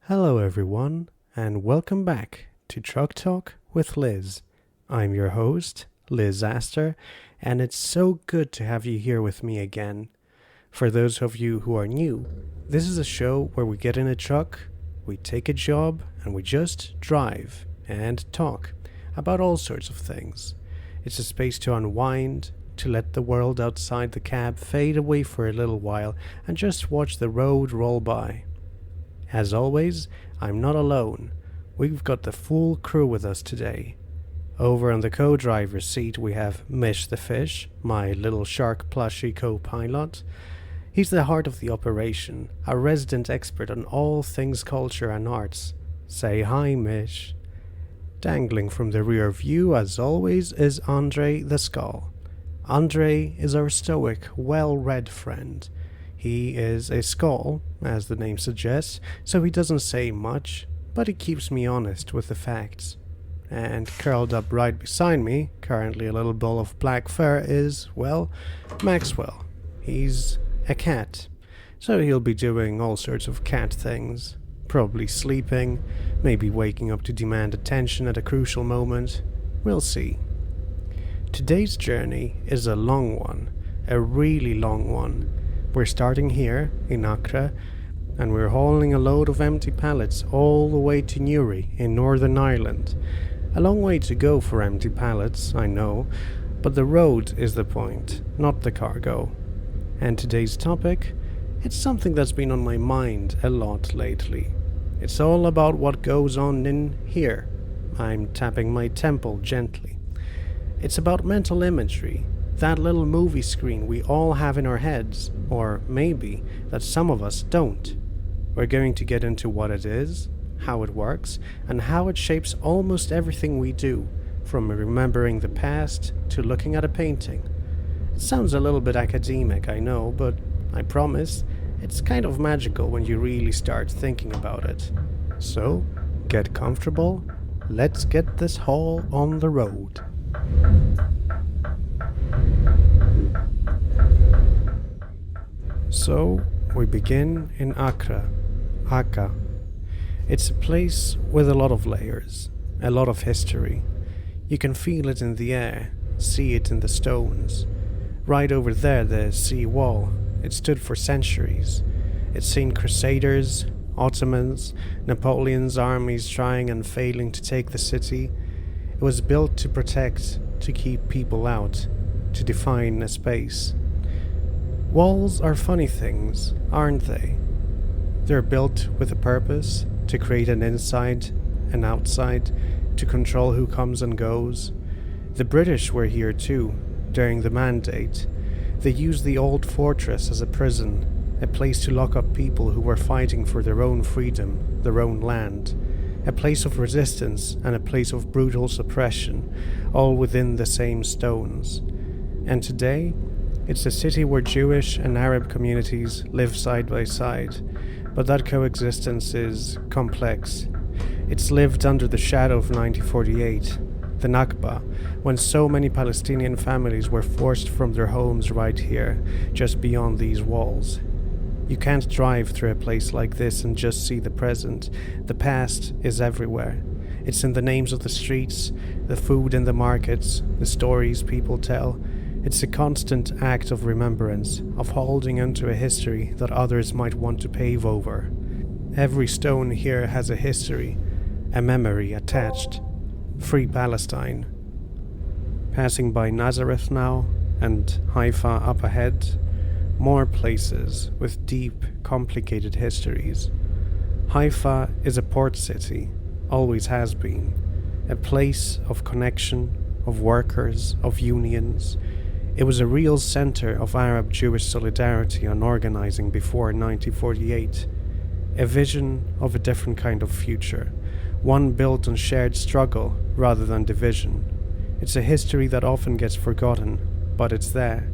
Hello everyone, and welcome back to Truck Talk with Liz. I'm your host, Liz Astor, and it's so good to have you here with me again. For those of you who are new, this is a show where we get in a truck, we take a job, and we just drive and talk about all sorts of things. It's a space to unwind, to let the world outside the cab fade away for a little while and just watch the road roll by. As always, I'm not alone. We've got the full crew with us today. Over on the co-driver's seat we have Mish the Fish, my little shark plushie co-pilot. He's the heart of the operation, a resident expert on all things culture and arts. Say hi, Mish. Dangling from the rear view, as always, is André the Skull. André is our stoic, well-read friend. He is a skull, as the name suggests, so he doesn't say much, but he keeps me honest with the facts. And curled up right beside me, currently a little ball of black fur, is, well, Maxwell. He's a cat, so he'll be doing all sorts of cat things. Probably sleeping, maybe waking up to demand attention at a crucial moment. We'll see. Today's journey is a long one, a really long one. We're starting here, in Acre, and we're hauling a load of empty pallets all the way to Newry, in Northern Ireland. A long way to go for empty pallets, I know, but the road is the point, not the cargo. And today's topic? It's something that's been on my mind a lot lately. It's all about what goes on in here. I'm tapping my temple gently. It's about mental imagery. That little movie screen we all have in our heads, or maybe that some of us don't. We're going to get into what it is, how it works, and how it shapes almost everything we do, from remembering the past to looking at a painting. It sounds a little bit academic, I know, but I promise, it's kind of magical when you really start thinking about it. So, get comfortable, let's get this haul on the road. So, we begin in Acre. It's a place with a lot of layers, a lot of history. You can feel it in the air, see it in the stones. Right over there, the sea wall. It stood for centuries. It's seen crusaders, Ottomans, Napoleon's armies trying and failing to take the city. It was built to protect, to keep people out, to define a space. Walls are funny things, aren't they? They're built with a purpose, to create an inside, an outside, to control who comes and goes. The British were here too, during the Mandate. They used the old fortress as a prison, a place to lock up people who were fighting for their own freedom, their own land. A place of resistance and a place of brutal suppression, all within the same stones. And today, it's a city where Jewish and Arab communities live side by side, but that coexistence is complex. It's lived under the shadow of 1948, the Nakba, when so many Palestinian families were forced from their homes right here, just beyond these walls. You can't drive through a place like this and just see the present. The past is everywhere. It's in the names of the streets, the food in the markets, the stories people tell. It's a constant act of remembrance, of holding onto a history that others might want to pave over. Every stone here has a history, a memory attached. Free Palestine. Passing by Nazareth now, and Haifa up ahead. More places with deep, complicated histories. Haifa is a port city, always has been. A place of connection, of workers, of unions. It was a real center of Arab-Jewish solidarity and organizing before 1948. A vision of a different kind of future, one built on shared struggle rather than division. It's a history that often gets forgotten, but it's there.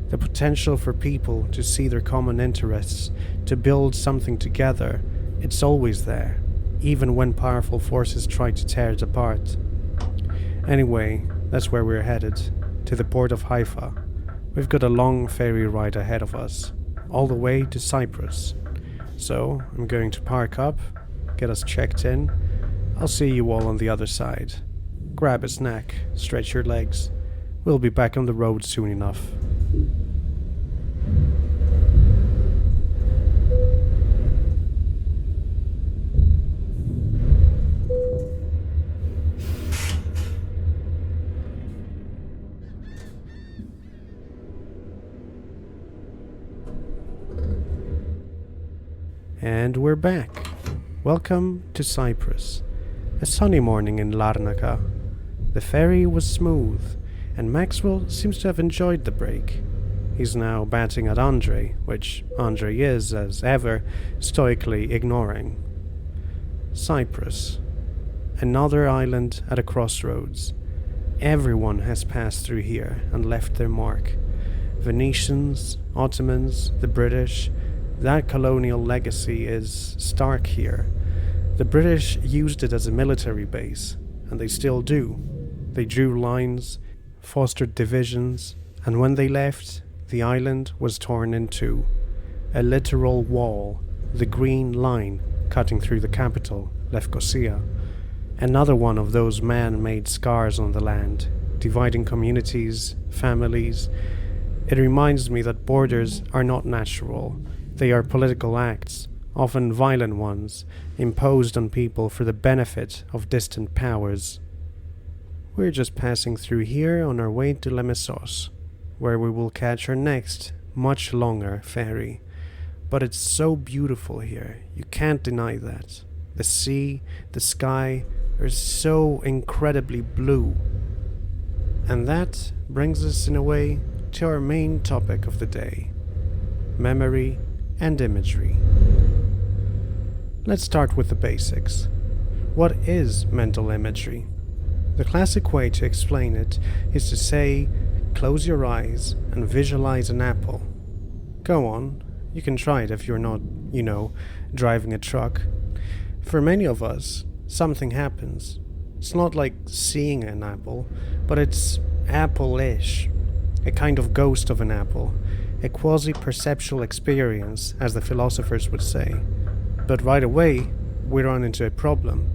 The potential for people to see their common interests, to build something together, it's always there, even when powerful forces try to tear it apart. Anyway, that's where we're headed. To the port of Haifa. We've got a long ferry ride ahead of us, all the way to Cyprus. So I'm going to park up, get us checked in. I'll see you all on the other side. Grab a snack, stretch your legs. We'll be back on the road soon enough. And we're back. Welcome to Cyprus. A sunny morning in Larnaca. The ferry was smooth, and Maxwell seems to have enjoyed the break. He's now batting at André, which André is, as ever, stoically ignoring. Cyprus. Another island at a crossroads. Everyone has passed through here and left their mark. Venetians, Ottomans, the British. That colonial legacy is stark here. The British used it as a military base, and they still do. They drew lines, fostered divisions, and when they left, the island was torn in two. A literal wall, the green line cutting through the capital, Lefkosia. Another one of those man-made scars on the land, dividing communities, families. It reminds me that borders are not natural. They are political acts, often violent ones, imposed on people for the benefit of distant powers. We're just passing through here on our way to Lemessos, where we will catch our next, much longer ferry. But it's so beautiful here, you can't deny that. The sea, the sky are so incredibly blue. And that brings us in a way to our main topic of the day: memory and imagery. Let's start with the basics. What is mental imagery? The classic way to explain it is to say, close your eyes and visualize an apple. Go on, you can try it if you're not, driving a truck. For many of us, something happens. It's not like seeing an apple, but it's apple-ish, a kind of ghost of an apple. A quasi-perceptual experience, as the philosophers would say. But right away, we run into a problem.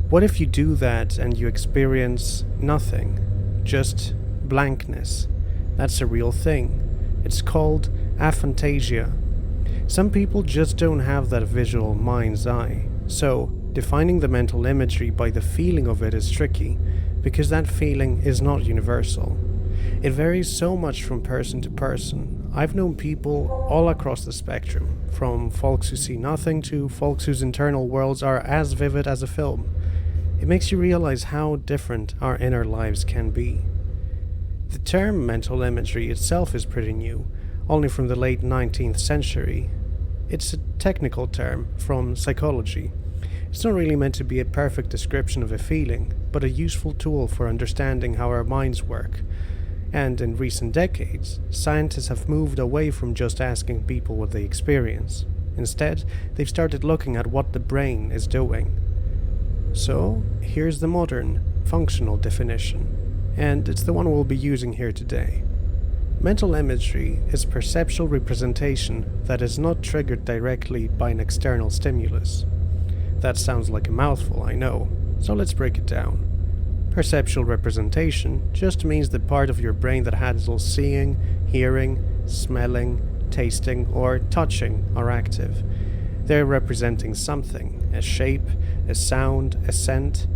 What if you do that and you experience nothing? Just blankness. That's a real thing. It's called aphantasia. Some people just don't have that visual mind's eye. So, defining the mental imagery by the feeling of it is tricky, because that feeling is not universal. It varies so much from person to person. I've known people all across the spectrum, from folks who see nothing to folks whose internal worlds are as vivid as a film. It makes you realize how different our inner lives can be. The term mental imagery itself is pretty new, only from the late 19th century. It's a technical term from psychology. It's not really meant to be a perfect description of a feeling, but a useful tool for understanding how our minds work. And in recent decades, scientists have moved away from just asking people what they experience. Instead, they've started looking at what the brain is doing. So, here's the modern, functional definition, and it's the one we'll be using here today. Mental imagery is perceptual representation that is not triggered directly by an external stimulus. That sounds like a mouthful, I know, so let's break it down. Perceptual representation just means the part of your brain that handles seeing, hearing, smelling, tasting, or touching are active. They're representing something, a shape, a sound, a scent,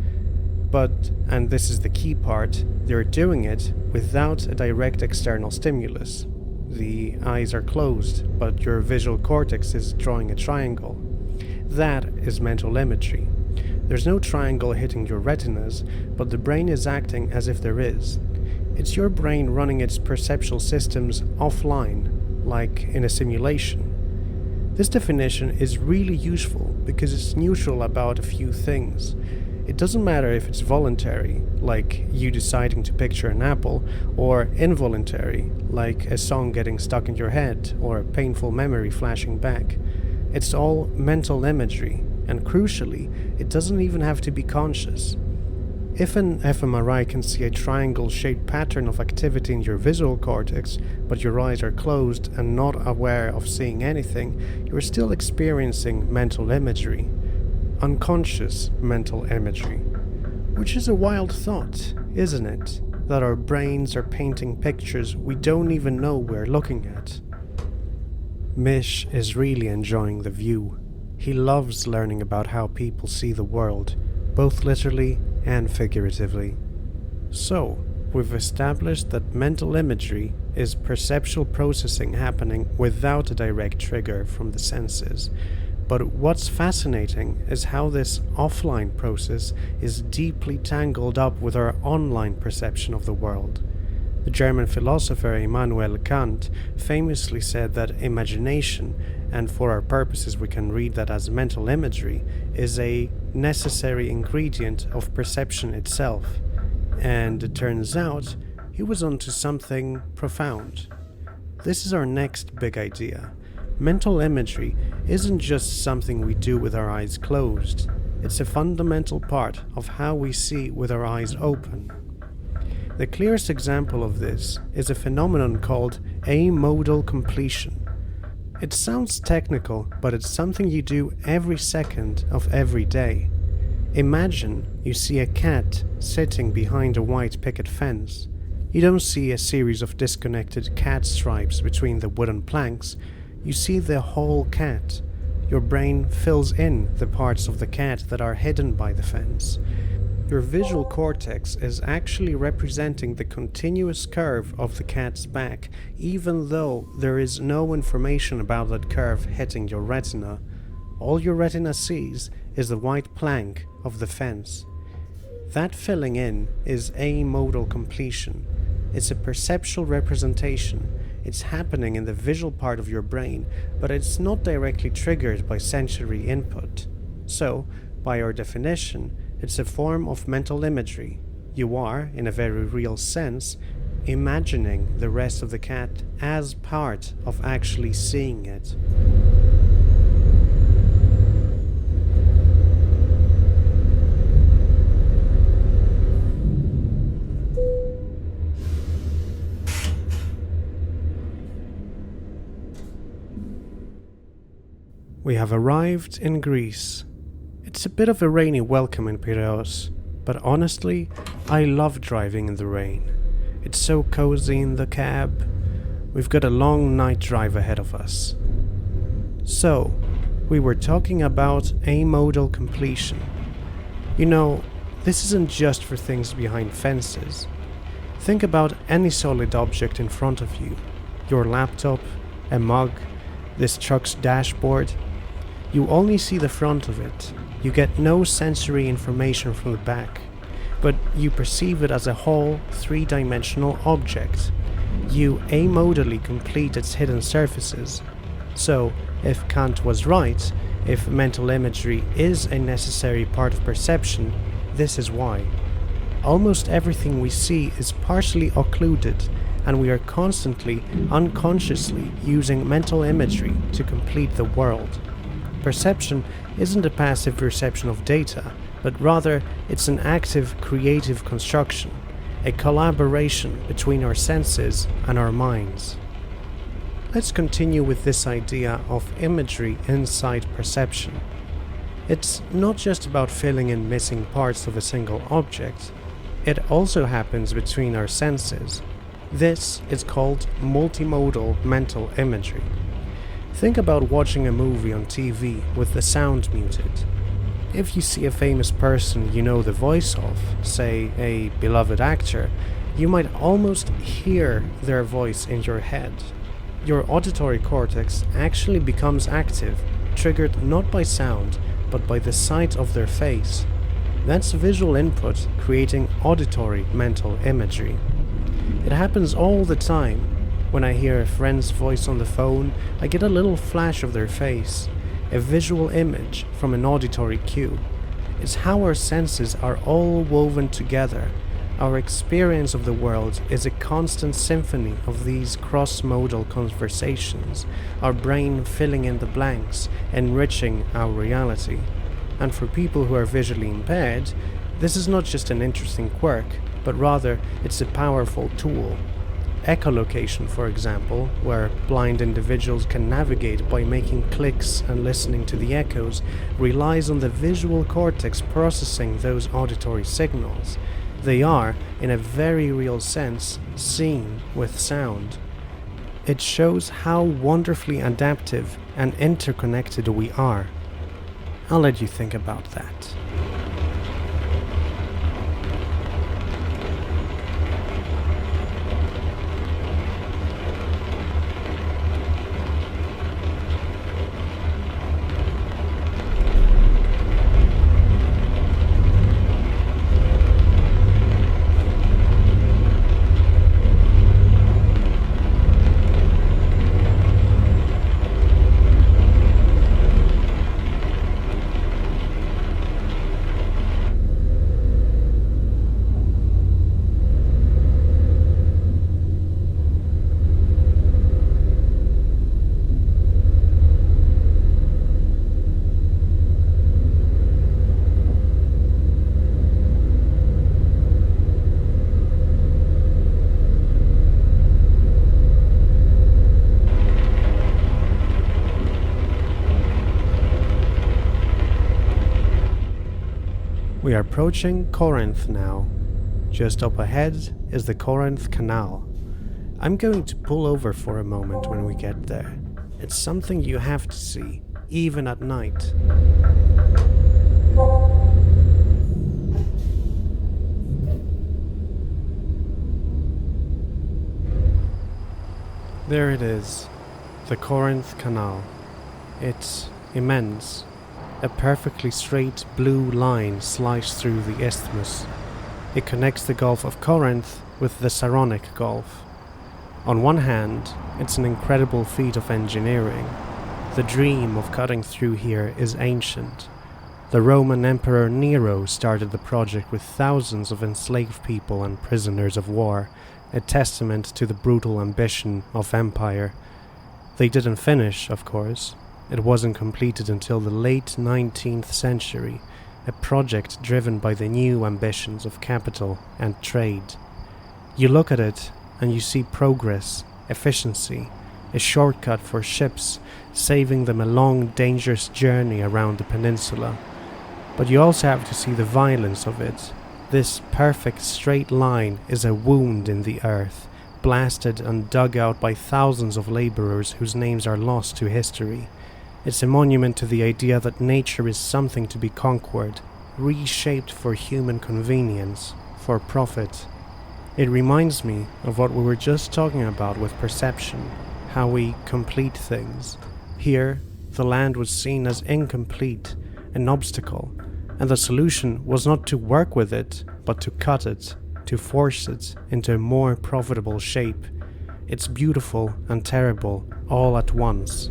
but, and this is the key part, they're doing it without a direct external stimulus. The eyes are closed, but your visual cortex is drawing a triangle. That is mental imagery. There's no triangle hitting your retinas, but the brain is acting as if there is. It's your brain running its perceptual systems offline, like in a simulation. This definition is really useful because it's neutral about a few things. It doesn't matter if it's voluntary, like you deciding to picture an apple, or involuntary, like a song getting stuck in your head or a painful memory flashing back. It's all mental imagery. And crucially, it doesn't even have to be conscious. If an fMRI can see a triangle-shaped pattern of activity in your visual cortex, but your eyes are closed and not aware of seeing anything, you are still experiencing mental imagery. unconscious mental imagery. Which is a wild thought, isn't it? That our brains are painting pictures we don't even know we're looking at. Mish is really enjoying the view. He loves learning about how people see the world, both literally and figuratively. So, we've established that mental imagery is perceptual processing happening without a direct trigger from the senses. But what's fascinating is how this offline process is deeply tangled up with our online perception of the world. The German philosopher Immanuel Kant famously said that imagination, and for our purposes we can read that as mental imagery, is a necessary ingredient of perception itself. And it turns out he was onto something profound. This is our next big idea. Mental imagery isn't just something we do with our eyes closed. It's a fundamental part of how we see with our eyes open. The clearest example of this is a phenomenon called amodal completion. It sounds technical, but it's something you do every second of every day. Imagine you see a cat sitting behind a white picket fence. You don't see a series of disconnected cat stripes between the wooden planks. You see the whole cat. Your brain fills in the parts of the cat that are hidden by the fence. Your visual cortex is actually representing the continuous curve of the cat's back, even though there is no information about that curve hitting your retina. All your retina sees is the white plank of the fence. That filling in is amodal completion. It's a perceptual representation. It's happening in the visual part of your brain, but it's not directly triggered by sensory input. So, by our definition, it's a form of mental imagery. You are, in a very real sense, imagining the rest of the cat as part of actually seeing it. We have arrived in Greece. It's a bit of a rainy welcome in Piraeus, but honestly, I love driving in the rain. It's so cozy in the cab. We've got a long night drive ahead of us. So, we were talking about amodal completion. You know, this isn't just for things behind fences. Think about any solid object in front of you. Your laptop, a mug, this truck's dashboard. You only see the front of it. You get no sensory information from the back, but you perceive it as a whole, three-dimensional object. You amodally complete its hidden surfaces. So, if Kant was right, if mental imagery is a necessary part of perception, this is why. Almost everything we see is partially occluded, and we are constantly, unconsciously using mental imagery to complete the world. Perception isn't a passive reception of data, but rather it's an active, creative construction, a collaboration between our senses and our minds. Let's continue with this idea of imagery inside perception. It's not just about filling in missing parts of a single object. It also happens between our senses. This is called multimodal mental imagery. Think about watching a movie on TV with the sound muted. If you see a famous person you know the voice of, say a beloved actor, you might almost hear their voice in your head. Your auditory cortex actually becomes active, triggered not by sound, but by the sight of their face. That's visual input creating auditory mental imagery. It happens all the time. When I hear a friend's voice on the phone, I get a little flash of their face, a visual image from an auditory cue. It's how our senses are all woven together. Our experience of the world is a constant symphony of these cross-modal conversations, our brain filling in the blanks, enriching our reality. And for people who are visually impaired, this is not just an interesting quirk, but rather it's a powerful tool. echolocation, for example, where blind individuals can navigate by making clicks and listening to the echoes, relies on the visual cortex processing those auditory signals. They are, in a very real sense, seen with sound. It shows how wonderfully adaptive and interconnected we are. I'll let you think about that. We are approaching Corinth now. Just up ahead is the Corinth Canal. I'm going to pull over for a moment when we get there. It's something you have to see, even at night. There it is, the Corinth Canal. It's immense. A perfectly straight blue line sliced through the isthmus. It connects the Gulf of Corinth with the Saronic Gulf. On one hand, it's an incredible feat of engineering. The dream of cutting through here is ancient. The Roman Emperor Nero started the project with thousands of enslaved people and prisoners of war, a testament to the brutal ambition of empire. They didn't finish, of course. It wasn't completed until the late 19th century, a project driven by the new ambitions of capital and trade. You look at it and you see progress, efficiency, a shortcut for ships, saving them a long, dangerous journey around the peninsula. But you also have to see the violence of it. This perfect straight line is a wound in the earth, blasted and dug out by thousands of laborers whose names are lost to history. It's a monument to the idea that nature is something to be conquered, reshaped for human convenience, for profit. It reminds me of what we were just talking about with perception, how we complete things. Here, the land was seen as incomplete, an obstacle, and the solution was not to work with it, but to cut it, to force it into a more profitable shape. It's beautiful and terrible all at once.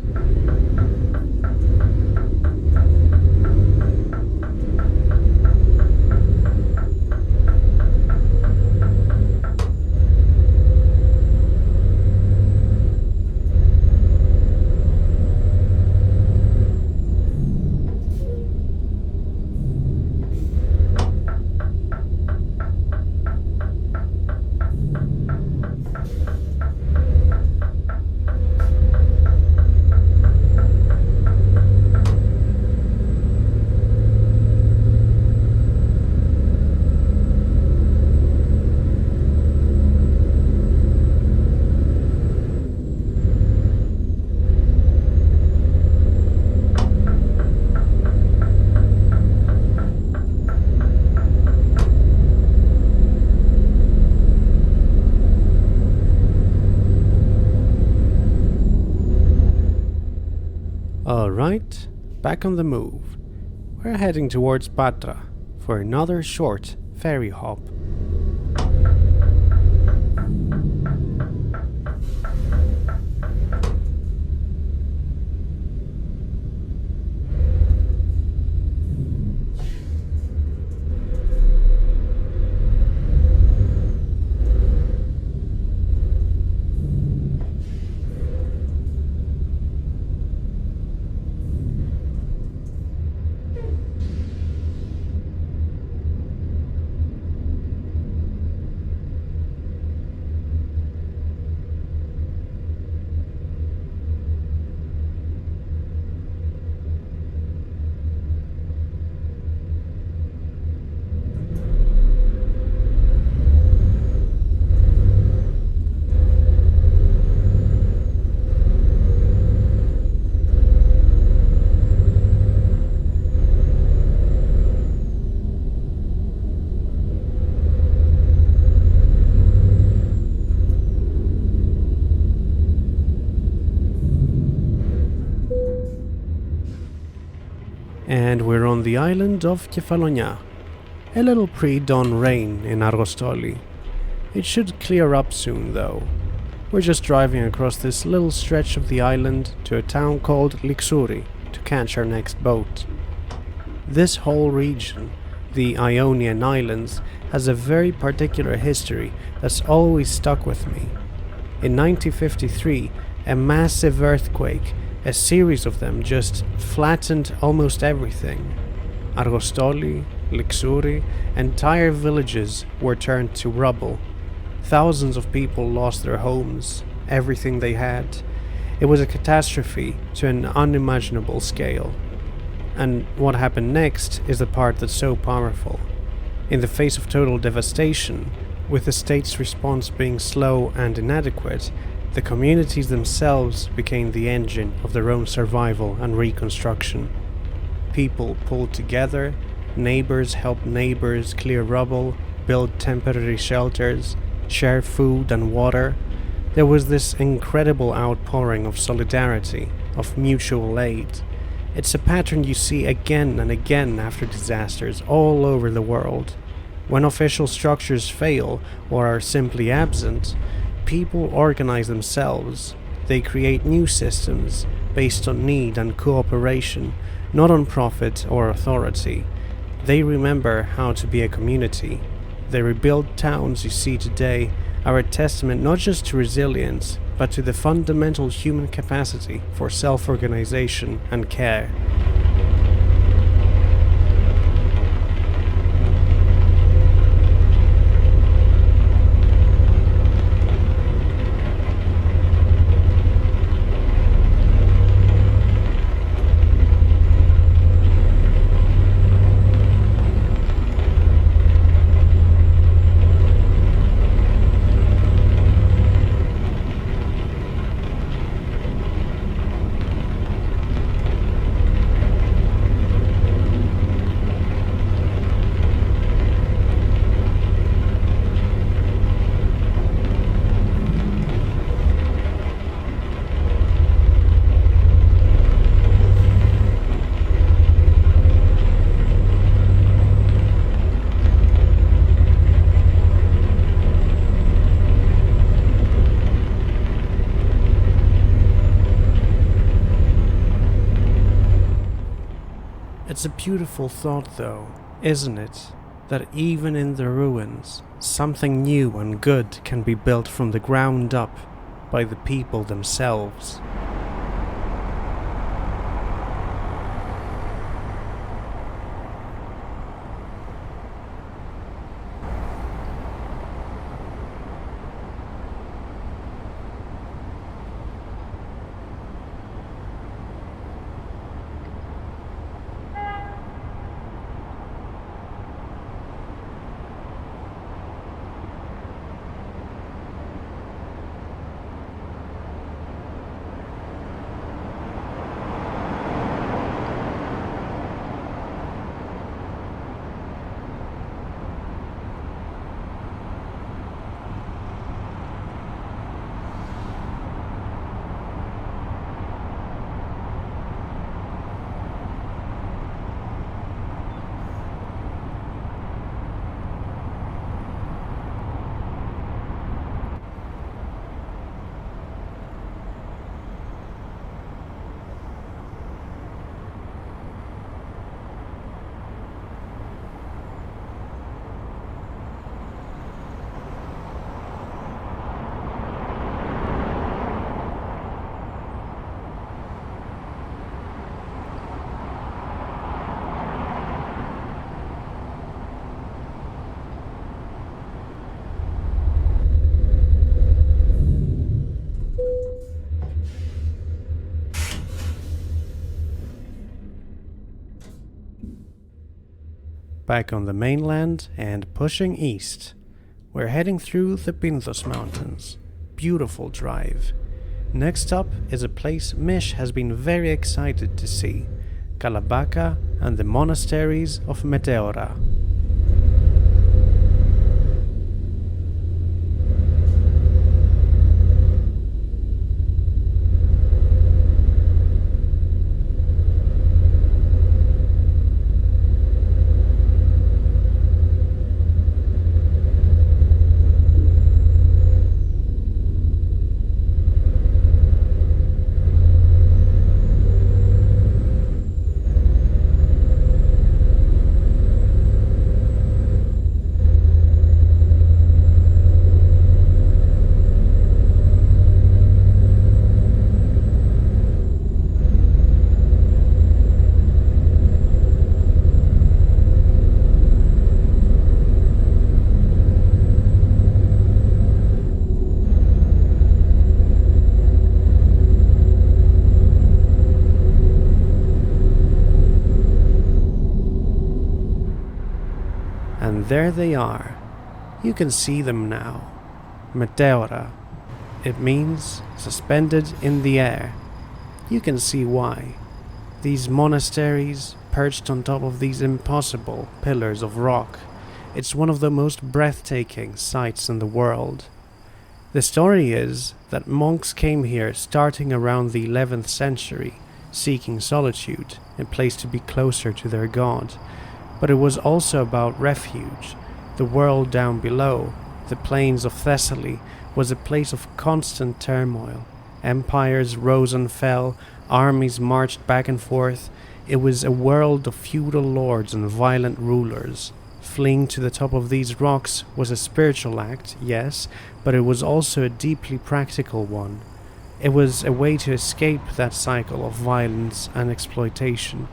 Alright, back on the move. We're heading towards Patra for another short ferry hop. and we're on the island of Kefalonia. A little pre-dawn rain in Argostoli. It should clear up soon though. We're just driving across this little stretch of the island to a town called Lixouri to catch our next boat. This whole region, the Ionian Islands, has a very particular history that's always stuck with me. In 1953, a massive earthquake, a series of them, just flattened almost everything. Argostoli, Lixouri, entire villages were turned to rubble. Thousands of people lost their homes, everything they had. It was a catastrophe to an unimaginable scale. And what happened next is the part that's so powerful. In the face of total devastation, with the state's response being slow and inadequate, the communities themselves became the engine of their own survival and reconstruction. People pulled together, neighbors helped neighbors clear rubble, build temporary shelters, share food and water. There was this incredible outpouring of solidarity, of mutual aid. It's a pattern you see again and again after disasters all over the world. When official structures fail or are simply absent, people organize themselves. They create new systems based on need and cooperation, not on profit or authority. They remember how to be a community. The rebuilt towns you see today are a testament not just to resilience, but to the fundamental human capacity for self-organization and care. It's a beautiful thought though, isn't it? That even in the ruins, something new and good can be built from the ground up by the people themselves. Back on the mainland and pushing east, we're heading through the Pinthos Mountains. Beautiful drive. Next up is a place Mish has been very excited to see, Kalabaka and the monasteries of Meteora. And there they are. You can see them now. Meteora. It means suspended in the air. You can see why. These monasteries perched on top of these impossible pillars of rock. It's one of the most breathtaking sights in the world. The story is that monks came here starting around the 11th century, seeking solitude, a place to be closer to their god. But it was also about refuge. The world down below, the plains of Thessaly, was a place of constant turmoil. Empires rose and fell, armies marched back and forth. It was a world of feudal lords and violent rulers. Fleeing to the top of these rocks was a spiritual act, yes, but it was also a deeply practical one. It was a way to escape that cycle of violence and exploitation,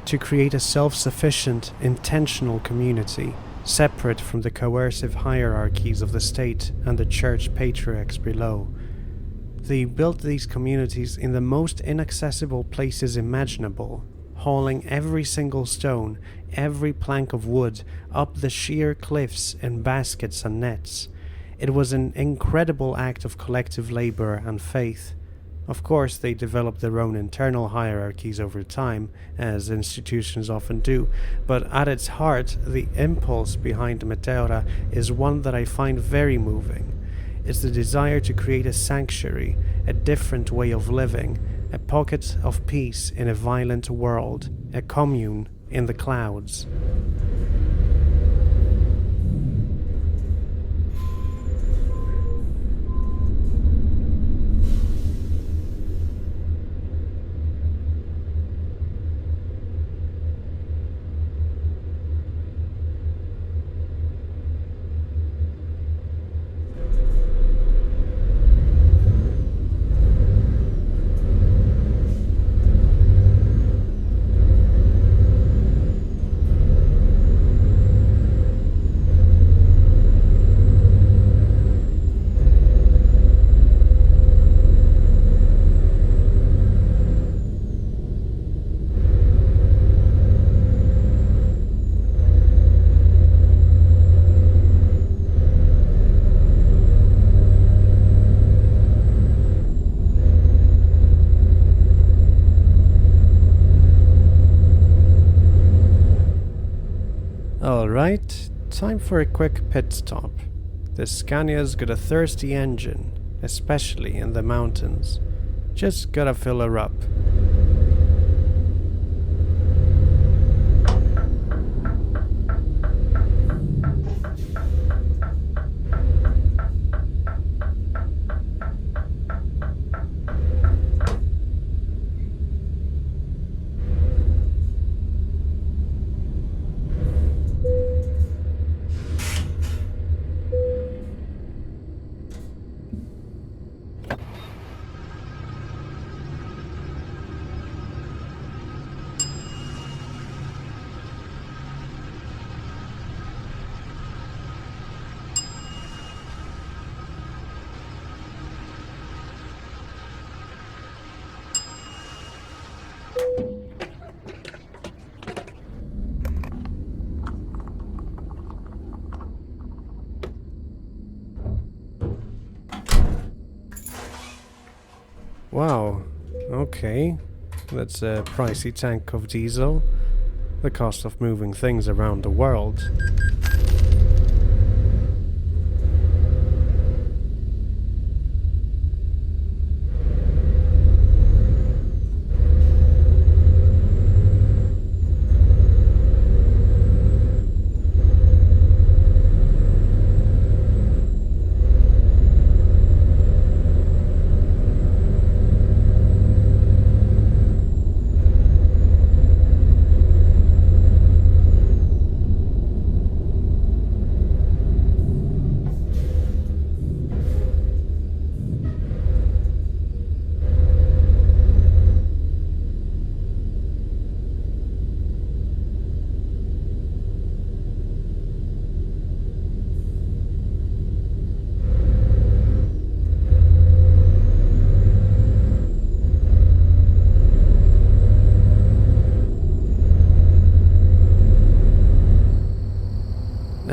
to create a self-sufficient, intentional community, separate from the coercive hierarchies of the state and the church patriarchs below. They built these communities in the most inaccessible places imaginable, hauling every single stone, every plank of wood, up the sheer cliffs in baskets and nets. It was an incredible act of collective labor and faith. Of course, they developed their own internal hierarchies over time, as institutions often do, but at its heart, the impulse behind Meteora is one that I find very moving. It's the desire to create a sanctuary, a different way of living, a pocket of peace in a violent world, a commune in the clouds. Alright, time for a quick pit stop. This Scania's got a thirsty engine, especially in the mountains. Just gotta fill her up. Wow, okay, that's a pricey tank of diesel. The cost of moving things around the world.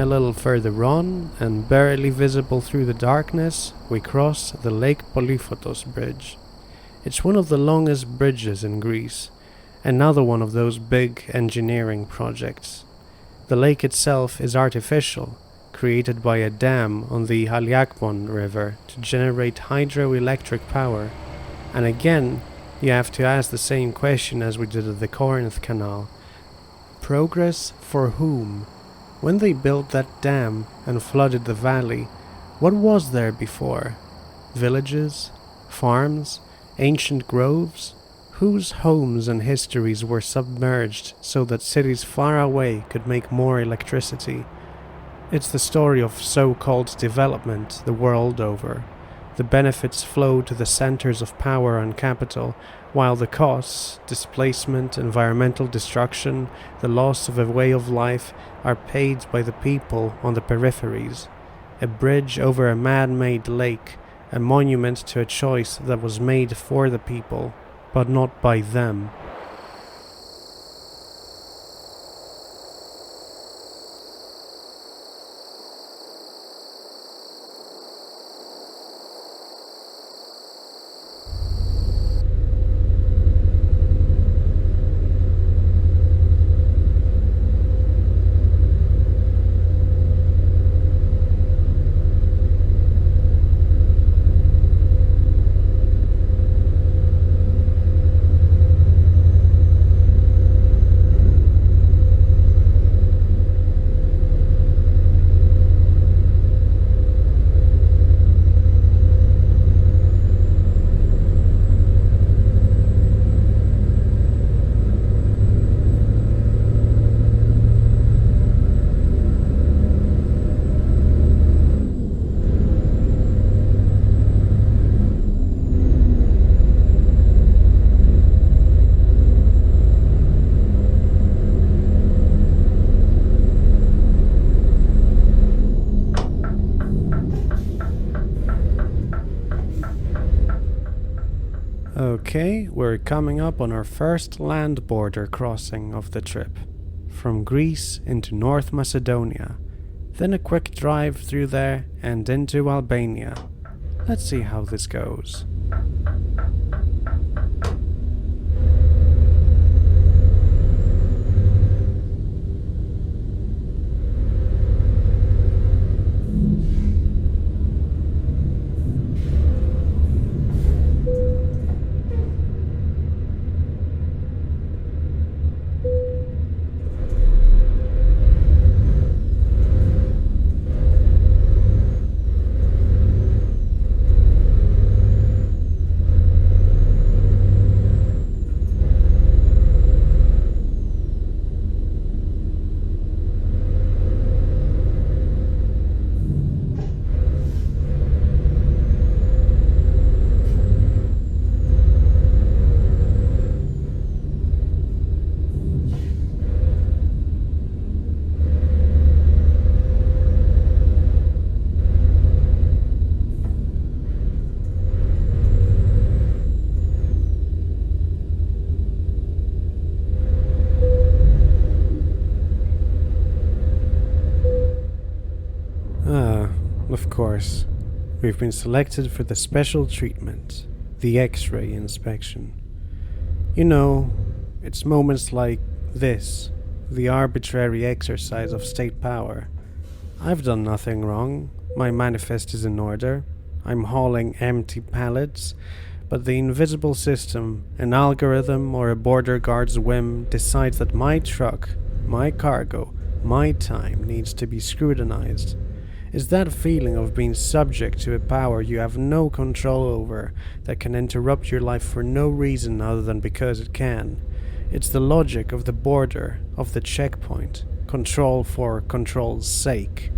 A little further on, and barely visible through the darkness, we cross the Lake Polyphotos Bridge. It's one of the longest bridges in Greece, another one of those big engineering projects. The lake itself is artificial, created by a dam on the Haliakmon River to generate hydroelectric power. And again, you have to ask the same question as we did at the Corinth Canal. Progress for whom? When they built that dam and flooded the valley, what was there before? Villages? Farms? Ancient groves? Whose homes and histories were submerged so that cities far away could make more electricity? It's the story of so-called development the world over. The benefits flow to the centers of power and capital, while the costs, displacement, environmental destruction, the loss of a way of life are paid by the people on the peripheries. A bridge over a man-made lake, a monument to a choice that was made for the people, but not by them. Okay, we're coming up on our first land border crossing of the trip, from Greece into North Macedonia, then a quick drive through there and into Albania. Let's see how this goes. Of course, we've been selected for the special treatment, the X-ray inspection. You know, it's moments like this, the arbitrary exercise of state power. I've done nothing wrong, my manifest is in order, I'm hauling empty pallets, but the invisible system, an algorithm or a border guard's whim decides that my truck, my cargo, my time needs to be scrutinized. Is that feeling of being subject to a power you have no control over that can interrupt your life for no reason other than because it can. It's the logic of the border, of the checkpoint, control for control's sake.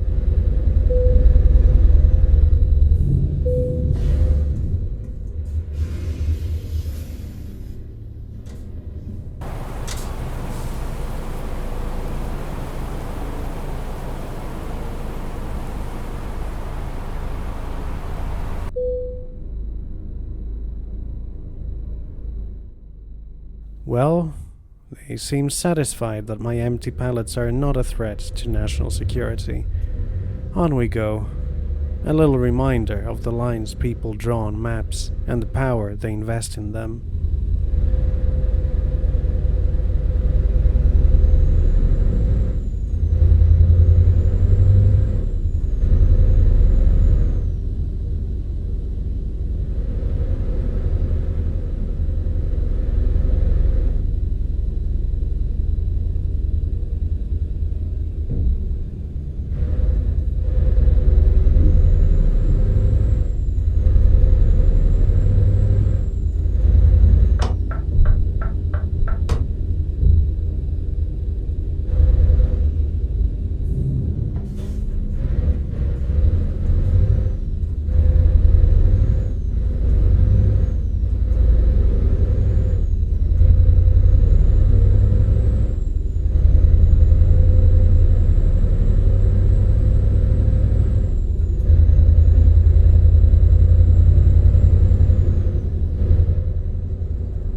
Well, They seem satisfied that my empty pallets are not a threat to national security. On we go. A little reminder of the lines people draw on maps and the power they invest in them.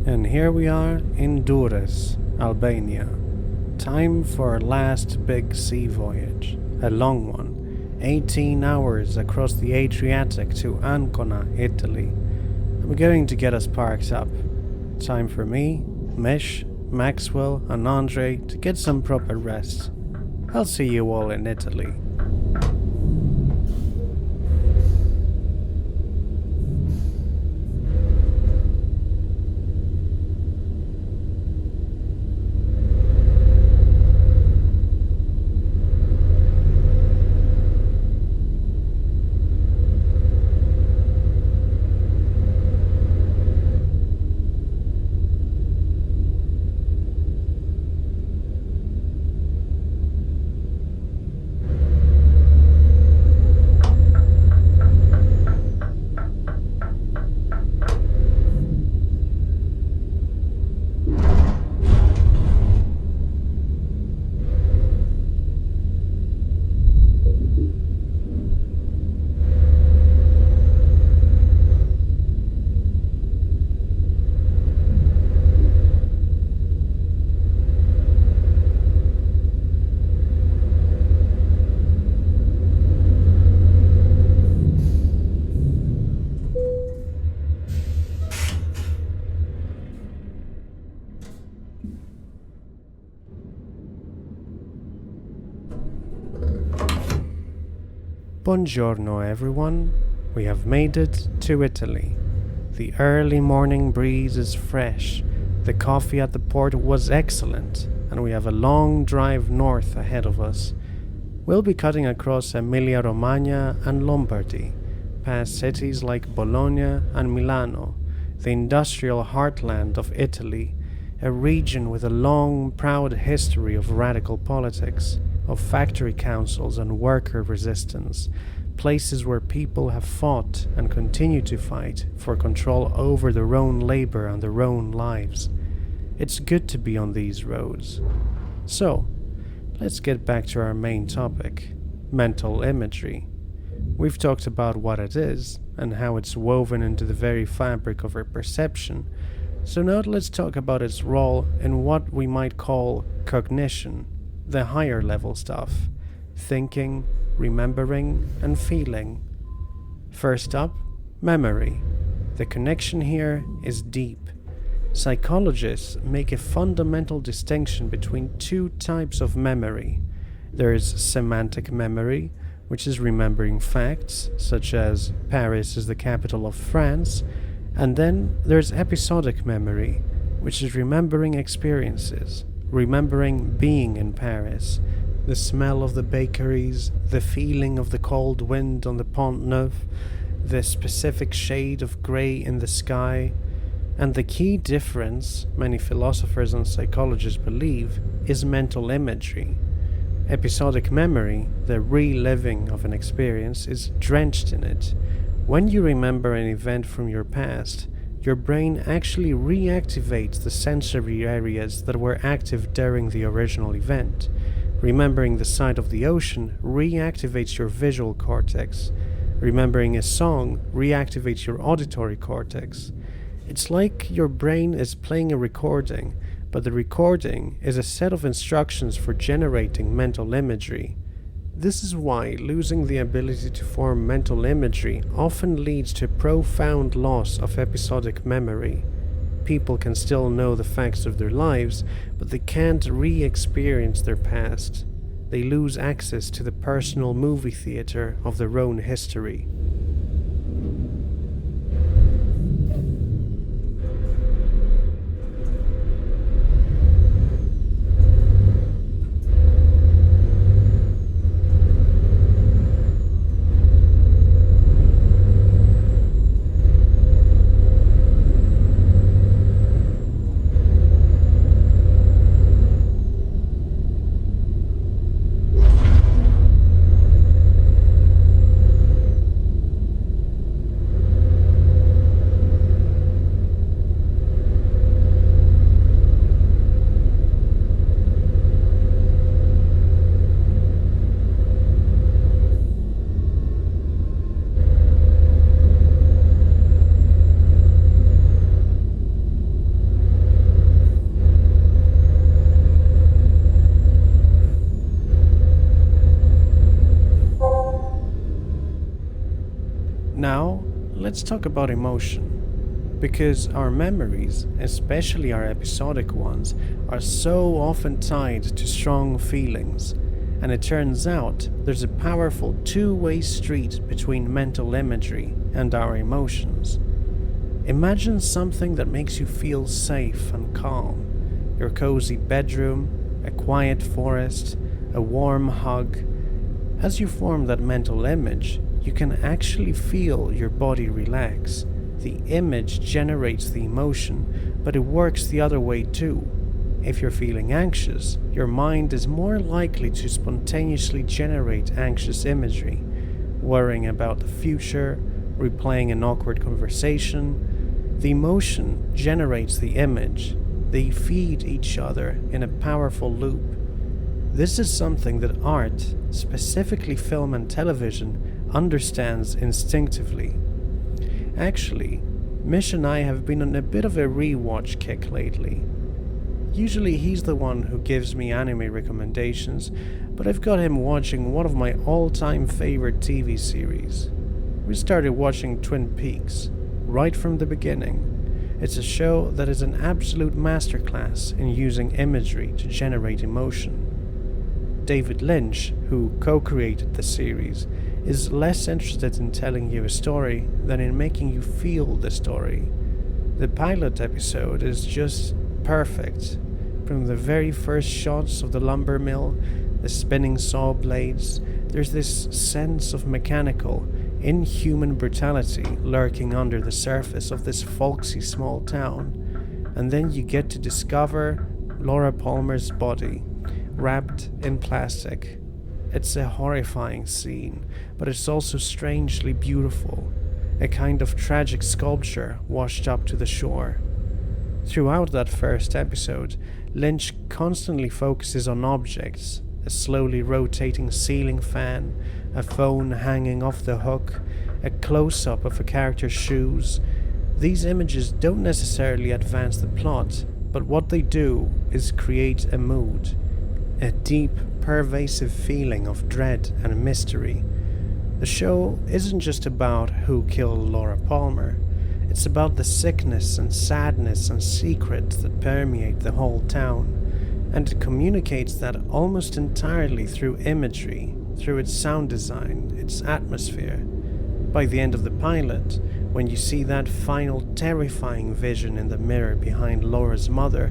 And here we are in Durrës, Albania. Time for our last big sea voyage. A long one. 18 hours across the Adriatic to Ancona, Italy. I'm going to get us parked up. Time for me, Mish, Maxwell and André to get some proper rest. I'll see you all in Italy. Buongiorno everyone, we have made it to Italy. The early morning breeze is fresh, the coffee at the port was excellent, and we have a long drive north ahead of us. We'll be cutting across Emilia-Romagna and Lombardy, past cities like Bologna and Milano, the industrial heartland of Italy, a region with a long, proud history of radical politics, of factory councils and worker resistance, places where people have fought and continue to fight for control over their own labor and their own lives. It's good to be on these roads. So, let's get back to our main topic, mental imagery. We've talked about what it is and how it's woven into the very fabric of our perception. So now let's talk about its role in what we might call cognition, the higher level stuff, thinking, remembering, and feeling. First up, memory. The connection here is deep. Psychologists make a fundamental distinction between two types of memory. There is semantic memory, which is remembering facts, such as Paris is the capital of France, and then there's episodic memory, which is remembering experiences, remembering being in Paris, the smell of the bakeries, the feeling of the cold wind on the Pont Neuf, the specific shade of grey in the sky. And the key difference, many philosophers and psychologists believe, is mental imagery. Episodic memory, the reliving of an experience, is drenched in it. When you remember an event from your past, your brain actually reactivates the sensory areas that were active during the original event. Remembering the sight of the ocean reactivates your visual cortex. Remembering a song reactivates your auditory cortex. It's like your brain is playing a recording, but the recording is a set of instructions for generating mental imagery. This is why losing the ability to form mental imagery often leads to profound loss of episodic memory. People can still know the facts of their lives, but they can't re-experience their past. They lose access to the personal movie theater of their own history. Now, let's talk about emotion. Because our memories, especially our episodic ones, are so often tied to strong feelings. And it turns out there's a powerful two-way street between mental imagery and our emotions. Imagine something that makes you feel safe and calm. Your cozy bedroom, a quiet forest, a warm hug. As you form that mental image, you can actually feel your body relax. The image generates the emotion, but it works the other way too. If you're feeling anxious, your mind is more likely to spontaneously generate anxious imagery, worrying about the future, replaying an awkward conversation. The emotion generates the image. They feed each other in a powerful loop. This is something that art, specifically film and television, understands instinctively. Actually, Mish and I have been on a bit of a rewatch kick lately. Usually he's the one who gives me anime recommendations, but I've got him watching one of my all-time favorite TV series. We started watching Twin Peaks, right from the beginning. It's a show that is an absolute masterclass in using imagery to generate emotion. David Lynch, who co-created the series, is less interested in telling you a story than in making you feel the story. The pilot episode is just perfect. From the very first shots of the lumber mill, the spinning saw blades, there's this sense of mechanical, inhuman brutality lurking under the surface of this folksy small town. And then you get to discover Laura Palmer's body, wrapped in plastic. It's a horrifying scene, but it's also strangely beautiful, a kind of tragic sculpture washed up to the shore. Throughout that first episode, Lynch constantly focuses on objects, a slowly rotating ceiling fan, a phone hanging off the hook, a close-up of a character's shoes. These images don't necessarily advance the plot, but what they do is create a mood, a deep, pervasive feeling of dread and mystery. The show isn't just about who killed Laura Palmer. It's about the sickness and sadness and secrets that permeate the whole town, and it communicates that almost entirely through imagery, through its sound design, its atmosphere. By the end of the pilot, when you see that final terrifying vision in the mirror behind Laura's mother,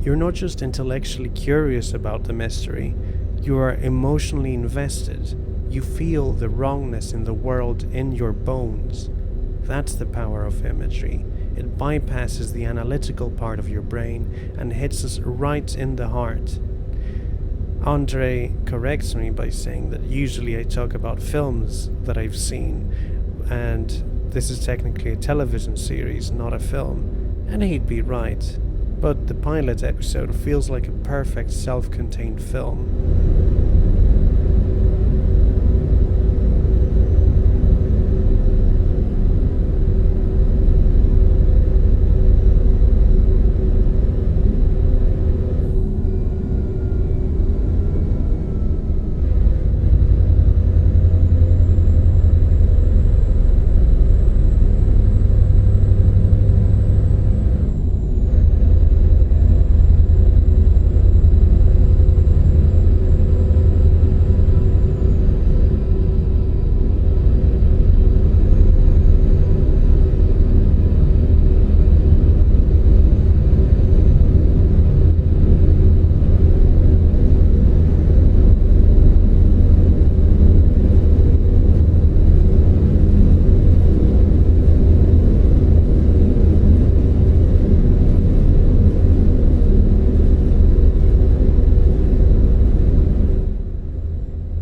you're not just intellectually curious about the mystery, you are emotionally invested. You feel the wrongness in the world in your bones. That's the power of imagery. It bypasses the analytical part of your brain and hits us right in the heart. André corrects me by saying that usually I talk about films that I've seen, and this is technically a television series, not a film, and he'd be right. But the pilot episode feels like a perfect self-contained film.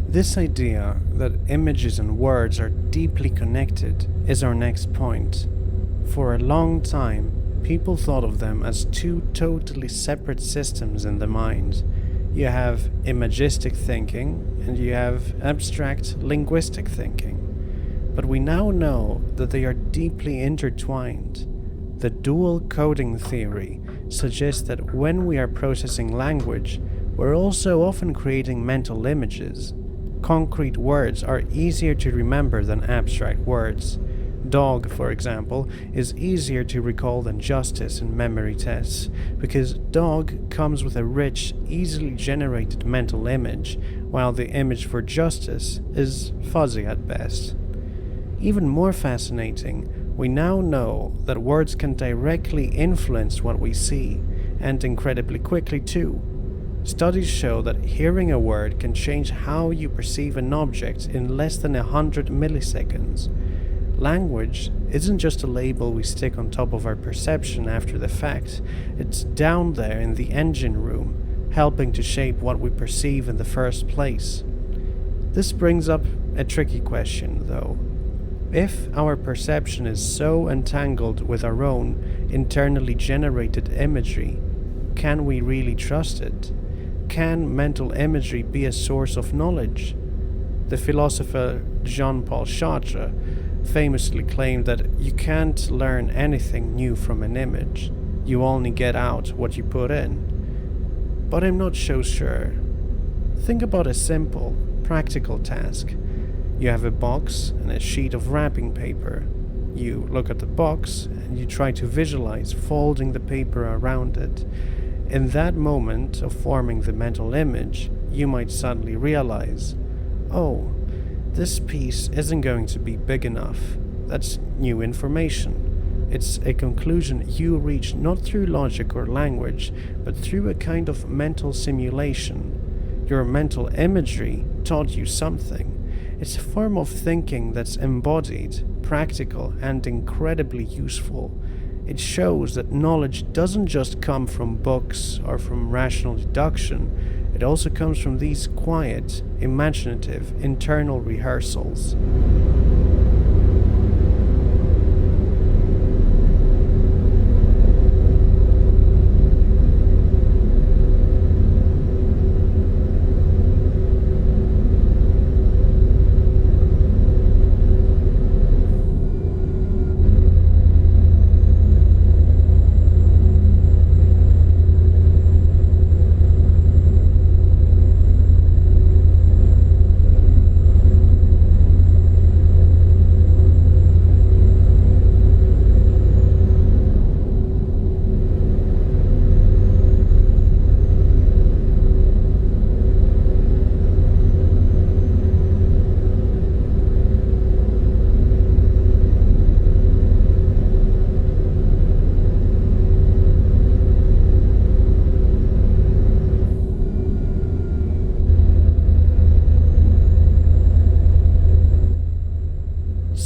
This idea that images and words are deeply connected is our next point. For a long time, people thought of them as two totally separate systems in the mind. You have imagistic thinking and you have abstract linguistic thinking. But we now know that they are deeply intertwined. The dual coding theory suggests that when we are processing language, we're also often creating mental images. Concrete words are easier to remember than abstract words. Dog, for example, is easier to recall than justice in memory tests, because dog comes with a rich, easily generated mental image, while the image for justice is fuzzy at best. Even more fascinating, we now know that words can directly influence what we see, and incredibly quickly too. Studies show that hearing a word can change how you perceive an object in less than 100 milliseconds. Language isn't just a label we stick on top of our perception after the fact, it's down there in the engine room, helping to shape what we perceive in the first place. This brings up a tricky question, though. If our perception is so entangled with our own internally generated imagery, can we really trust it? Can mental imagery be a source of knowledge? The philosopher Jean-Paul Sartre famously claimed that you can't learn anything new from an image, you only get out what you put in. But I'm not so sure. Think about a simple, practical task. You have a box and a sheet of wrapping paper. You look at the box and you try to visualize folding the paper around it. In that moment of forming the mental image, you might suddenly realize, oh, this piece isn't going to be big enough. That's new information. It's a conclusion you reach not through logic or language, but through a kind of mental simulation. Your mental imagery taught you something. It's a form of thinking that's embodied, practical, and incredibly useful. It shows that knowledge doesn't just come from books or from rational deduction, it also comes from these quiet, imaginative, internal rehearsals.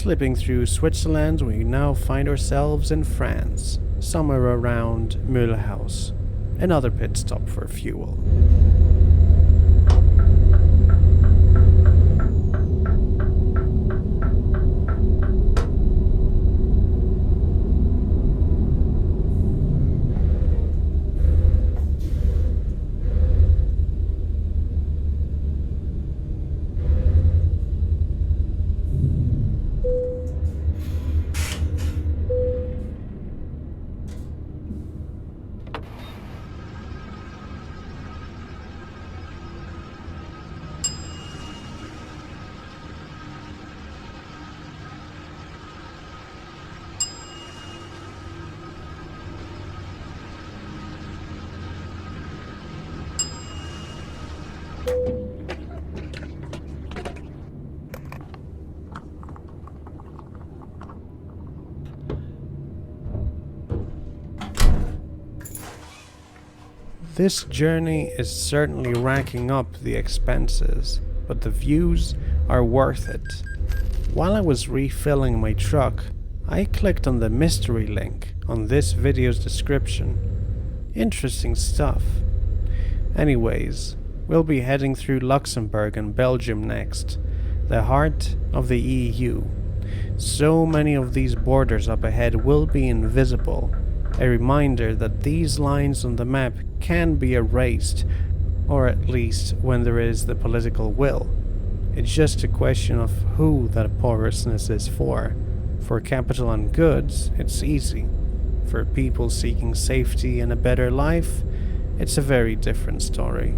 Slipping through Switzerland, we now find ourselves in France, somewhere around Mulhouse, another pit stop for fuel. This journey is certainly racking up the expenses, but the views are worth it. While I was refilling my truck, I clicked on the mystery link on this video's description. Interesting stuff. Anyways, We'll be heading through Luxembourg and Belgium next, the heart of the EU. So many of these borders up ahead will be invisible, a reminder that these lines on the map can be erased, or at least when there is the political will. It's just a question of who that porousness is for. For capital and goods, it's easy. For people seeking safety and a better life, it's a very different story.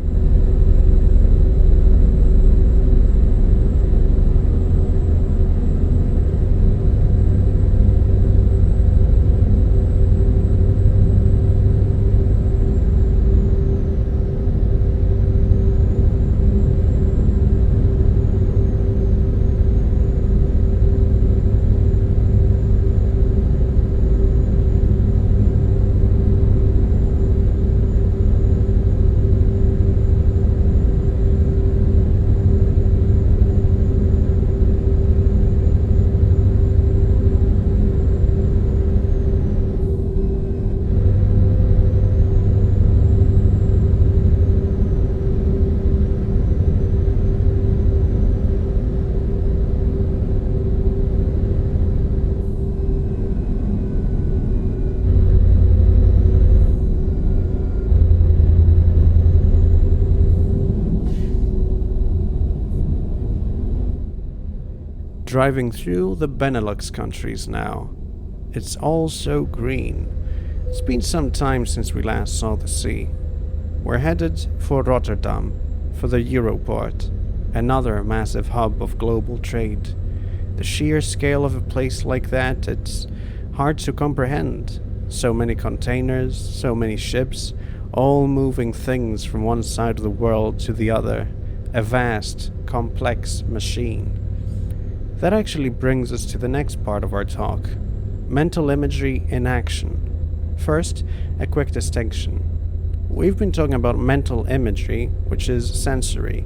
Driving through the Benelux countries now. It's all so green. It's been some time since we last saw the sea. We're headed for Rotterdam, for the Europort, another massive hub of global trade. The sheer scale of a place like that, it's hard to comprehend. So many containers, so many ships, all moving things from one side of the world to the other. A vast, complex machine. That actually brings us to the next part of our talk. Mental imagery in action. First, a quick distinction. We've been talking about mental imagery, which is sensory,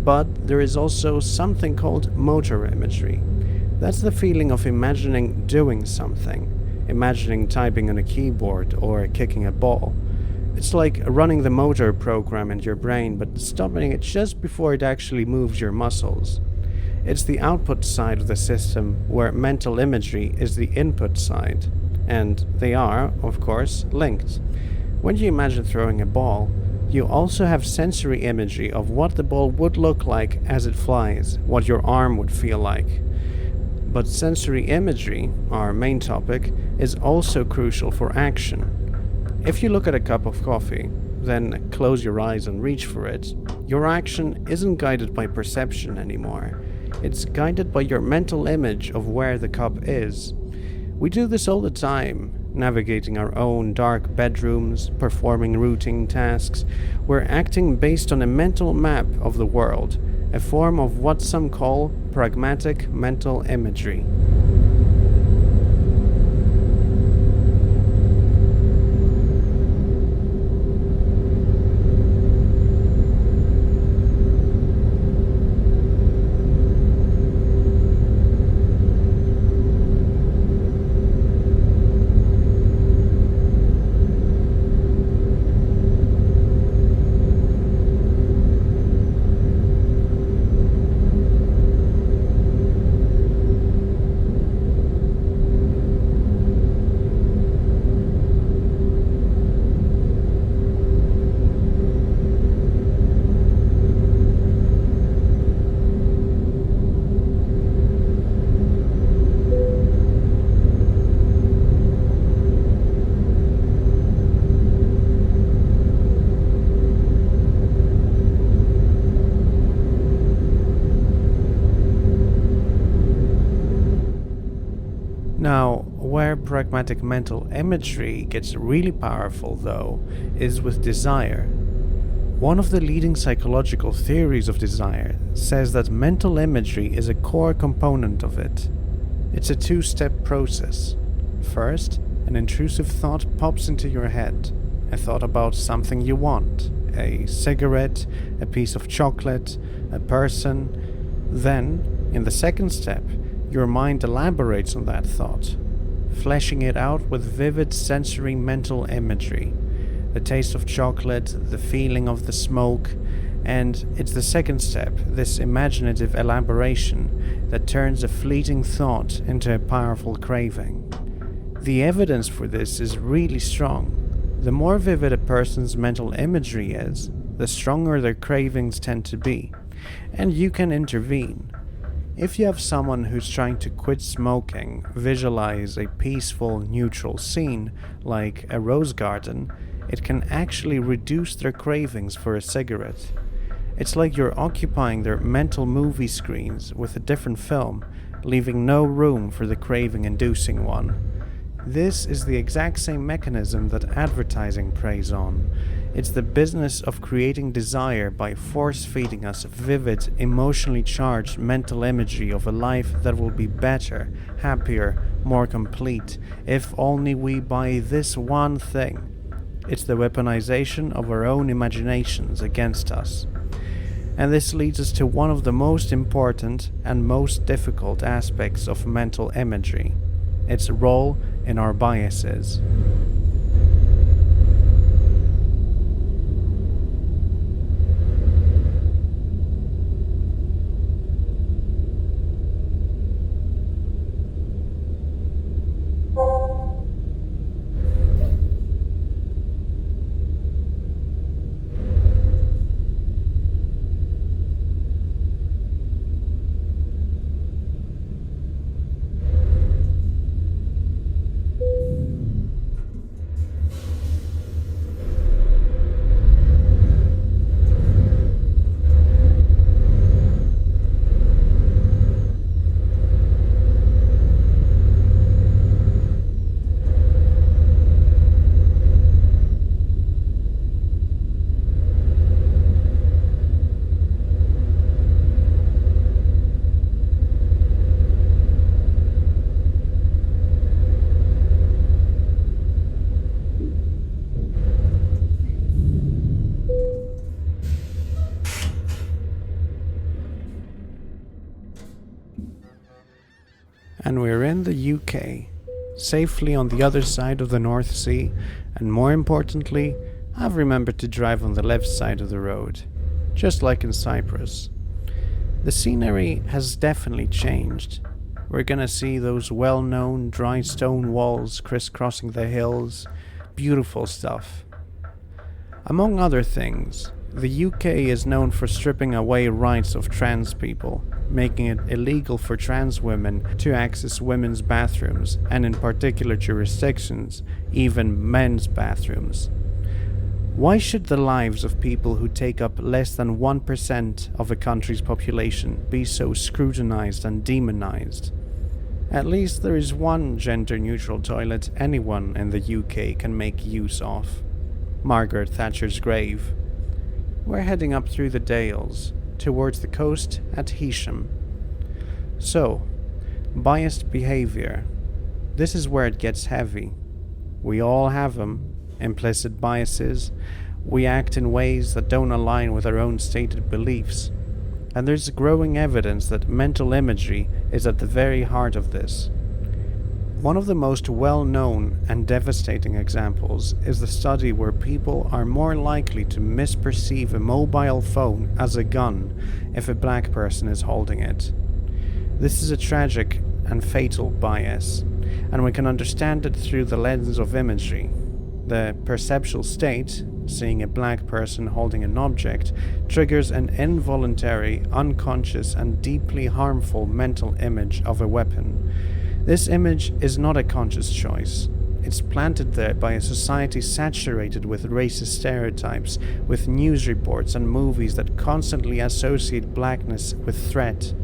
but there is also something called motor imagery. That's the feeling of imagining doing something, imagining typing on a keyboard or kicking a ball. It's like running the motor program in your brain, but stopping it just before it actually moves your muscles. It's the output side of the system where mental imagery is the input side, and they are, of course, linked. When you imagine throwing a ball, you also have sensory imagery of what the ball would look like as it flies, what your arm would feel like. But sensory imagery, our main topic, is also crucial for action. If you look at a cup of coffee, then close your eyes and reach for it, your action isn't guided by perception anymore. It's guided by your mental image of where the cup is. We do this all the time, navigating our own dark bedrooms, performing routine tasks. We're acting based on a mental map of the world, a form of what some call pragmatic mental imagery. Now, where pragmatic mental imagery gets really powerful, though, is with desire. One of the leading psychological theories of desire says that mental imagery is a core component of it. It's a two-step process. First, an intrusive thought pops into your head, a thought about something you want, a cigarette, a piece of chocolate, a person. Then, in the second step, your mind elaborates on that thought, fleshing it out with vivid sensory mental imagery. The taste of chocolate, the feeling of the smoke, And it's the second step, this imaginative elaboration, that turns a fleeting thought into a powerful craving. The evidence for this is really strong. The more vivid a person's mental imagery is, the stronger their cravings tend to be, and you can intervene. If you have someone who's trying to quit smoking, visualize a peaceful, neutral scene, like a rose garden, it can actually reduce their cravings for a cigarette. It's like you're occupying their mental movie screens with a different film, leaving no room for the craving-inducing one. This is the exact same mechanism that advertising preys on. It's the business of creating desire by force-feeding us vivid, emotionally charged mental imagery of a life that will be better, happier, more complete, if only we buy this one thing. It's the weaponization of our own imaginations against us. And this leads us to one of the most important and most difficult aspects of mental imagery, its role in our biases. And we're in the UK, safely on the other side of the North Sea, and more importantly, I've remembered to drive on the left side of the road, just like in Cyprus. The scenery has definitely changed. We're gonna see those well-known dry stone walls crisscrossing the hills, beautiful stuff. Among other things, the UK is known for stripping away rights of trans people, making it illegal for trans women to access women's bathrooms, and in particular jurisdictions, even men's bathrooms. Why should the lives of people who take up less than 1% of a country's population be so scrutinized and demonized? At least there is one gender-neutral toilet anyone in the UK can make use of: Margaret Thatcher's grave. We're heading up through the Dales, towards the coast at Heysham. So, biased behavior. This is where it gets heavy. We all have them, implicit biases. We act in ways that don't align with our own stated beliefs. And there's growing evidence that mental imagery is at the very heart of this. One of the most well-known and devastating examples is the study where people are more likely to misperceive a mobile phone as a gun if a black person is holding it. This is a tragic and fatal bias, and we can understand it through the lens of imagery. The perceptual state, seeing a black person holding an object, triggers an involuntary, unconscious, and deeply harmful mental image of a weapon. This image is not a conscious choice. It's planted there by a society saturated with racist stereotypes, with news reports and movies that constantly associate blackness with threat.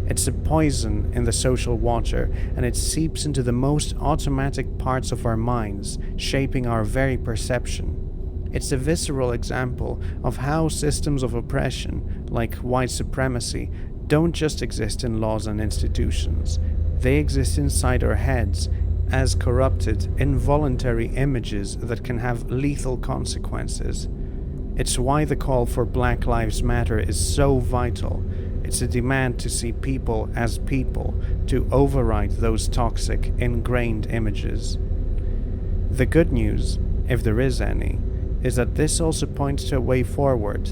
It's a poison in the social water, and it seeps into the most automatic parts of our minds, shaping our very perception. It's a visceral example of how systems of oppression, like white supremacy, don't just exist in laws and institutions. They exist inside our heads as corrupted, involuntary images that can have lethal consequences. It's why the call for Black Lives Matter is so vital. It's a demand to see people as people, to override those toxic, ingrained images. The good news, if there is any, is that this also points to a way forward.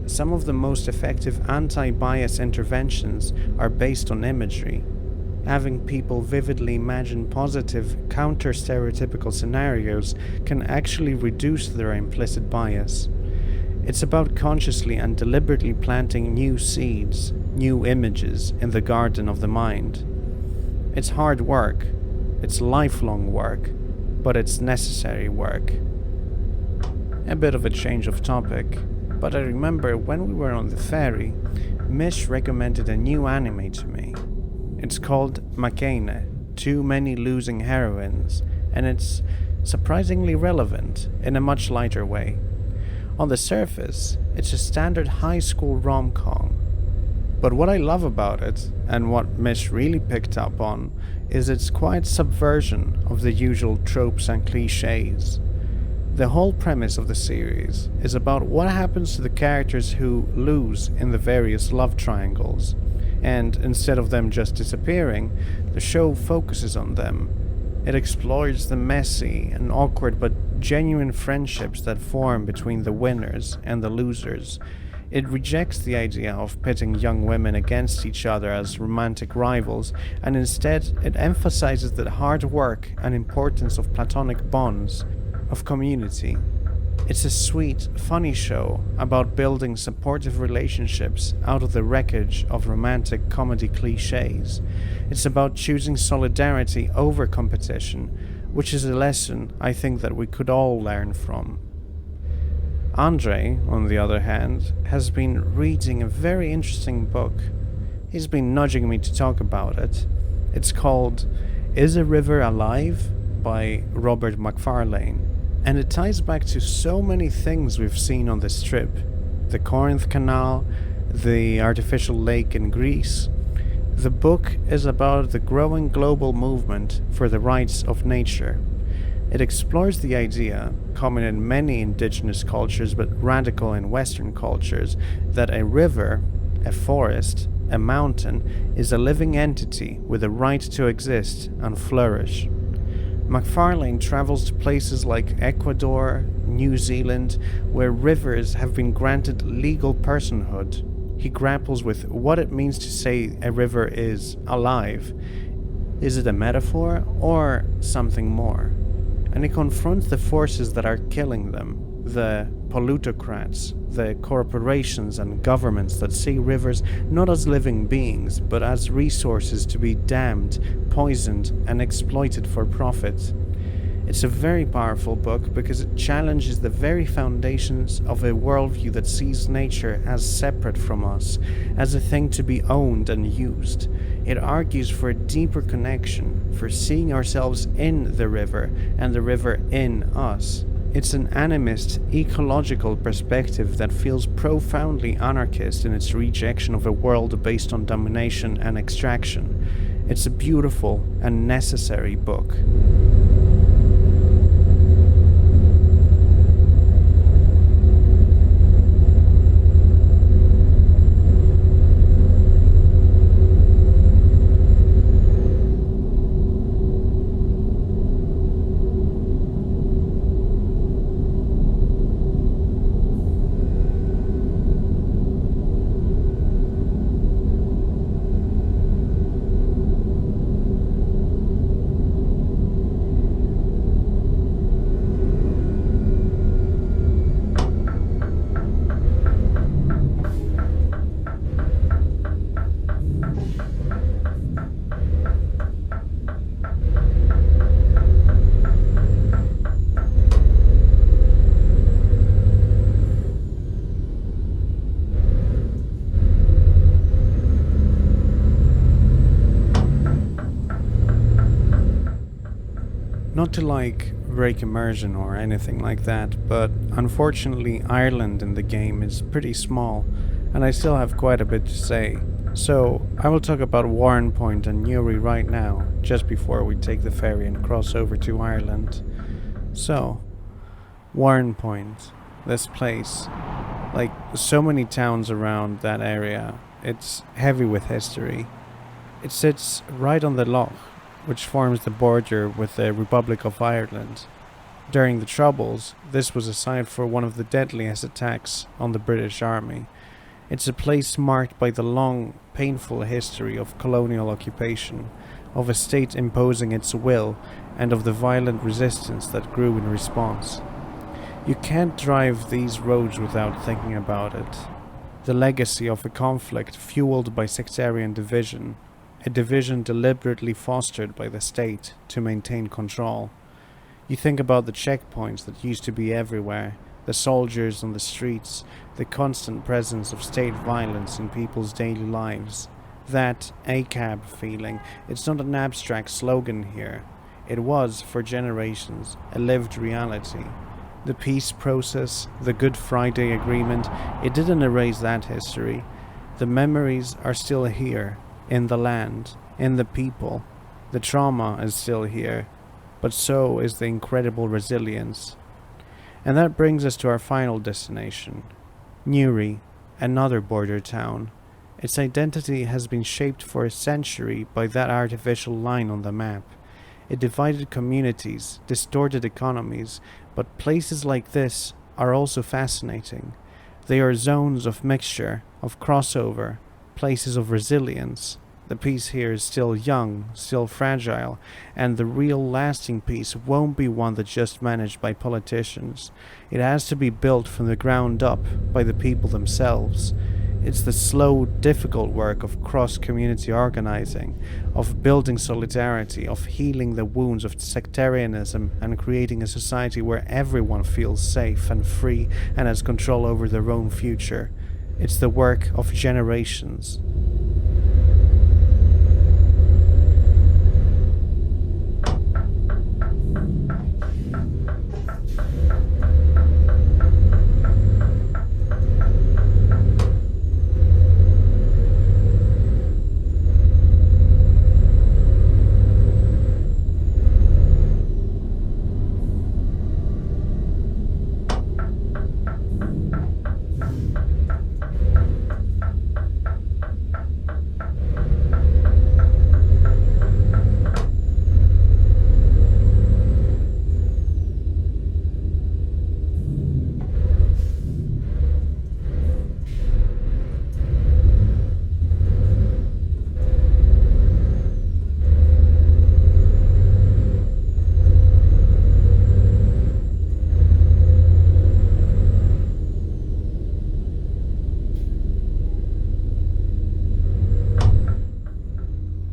some of the most effective anti-bias interventions are based on imagery. Having people vividly imagine positive, counter-stereotypical scenarios can actually reduce their implicit bias. It's about consciously and deliberately planting new seeds, new images in the garden of the mind. It's hard work, it's lifelong work, but it's necessary work. A bit of a change of topic, but I remember when we were on the ferry, Mish recommended a new anime to me. It's called Makane, Too Many Losing Heroines, and it's surprisingly relevant in a much lighter way. On the surface, it's a standard high school rom-com. But what I love about it, and what Mish really picked up on, is its quiet subversion of the usual tropes and cliches. The whole premise of the series is about what happens to the characters who lose in the various love triangles, and instead of them just disappearing, the show focuses on them. It explores the messy and awkward but genuine friendships that form between the winners and the losers. It rejects the idea of pitting young women against each other as romantic rivals, and instead it emphasizes the hard work and importance of platonic bonds, of community. It's a sweet, funny show about building supportive relationships out of the wreckage of romantic comedy cliches. It's about choosing solidarity over competition, which is a lesson I think that we could all learn from. André, on the other hand, has been reading a very interesting book. He's been nudging me to talk about it. It's called Is a River Alive? By Robert McFarlane. And it ties back to so many things we've seen on this trip. The Corinth Canal, the artificial lake in Greece. The book is about the growing global movement for the rights of nature. It explores the idea, common in many indigenous cultures but radical in Western cultures, that a river, a forest, a mountain is a living entity with a right to exist and flourish. McFarlane travels to places like Ecuador, New Zealand, where rivers have been granted legal personhood. He grapples with what it means to say a river is alive. Is it a metaphor or something more? And he confronts the forces that are killing them, the pollutocrats, the corporations and governments that see rivers not as living beings, but as resources to be dammed, poisoned, and exploited for profit. It's a very powerful book because it challenges the very foundations of a worldview that sees nature as separate from us, as a thing to be owned and used. It argues for a deeper connection, for seeing ourselves in the river and the river in us. It's an animist, ecological perspective that feels profoundly anarchist in its rejection of a world based on domination and extraction. It's a beautiful and necessary book. Not to break immersion or anything like that, but unfortunately Ireland in the game is pretty small, and I still have quite a bit to say. So I will talk about Warren Point and Newry right now, just before we take the ferry and cross over to Ireland. So, Warren Point, this place, like so many towns around that area, it's heavy with history. It sits right on the loch, which forms the border with the Republic of Ireland. During the Troubles, this was a site for one of the deadliest attacks on the British Army, It's a place marked by the long, painful history of colonial occupation, of a state imposing its will, and of the violent resistance that grew in response. You can't drive these roads without thinking about it. The legacy of a conflict fueled by sectarian division, a division deliberately fostered by the state to maintain control. You think about the checkpoints that used to be everywhere, the soldiers on the streets, the constant presence of state violence in people's daily lives. That ACAB feeling, it's not an abstract slogan here. It was, for generations, a lived reality. The peace process, the Good Friday Agreement, it didn't erase that history. The memories are still here, in the land, in the people. The trauma is still here, but so is the incredible resilience. And that brings us to our final destination, Newry, another border town. Its identity has been shaped for a century by that artificial line on the map. It divided communities, distorted economies, but places like this are also fascinating. They are zones of mixture, of crossover, places of resilience. The peace here is still young, still fragile, and the real lasting peace won't be one that's just managed by politicians. It has to be built from the ground up by the people themselves. It's the slow, difficult work of cross-community organizing, of building solidarity, of healing the wounds of sectarianism and creating a society where everyone feels safe and free and has control over their own future. It's the work of generations.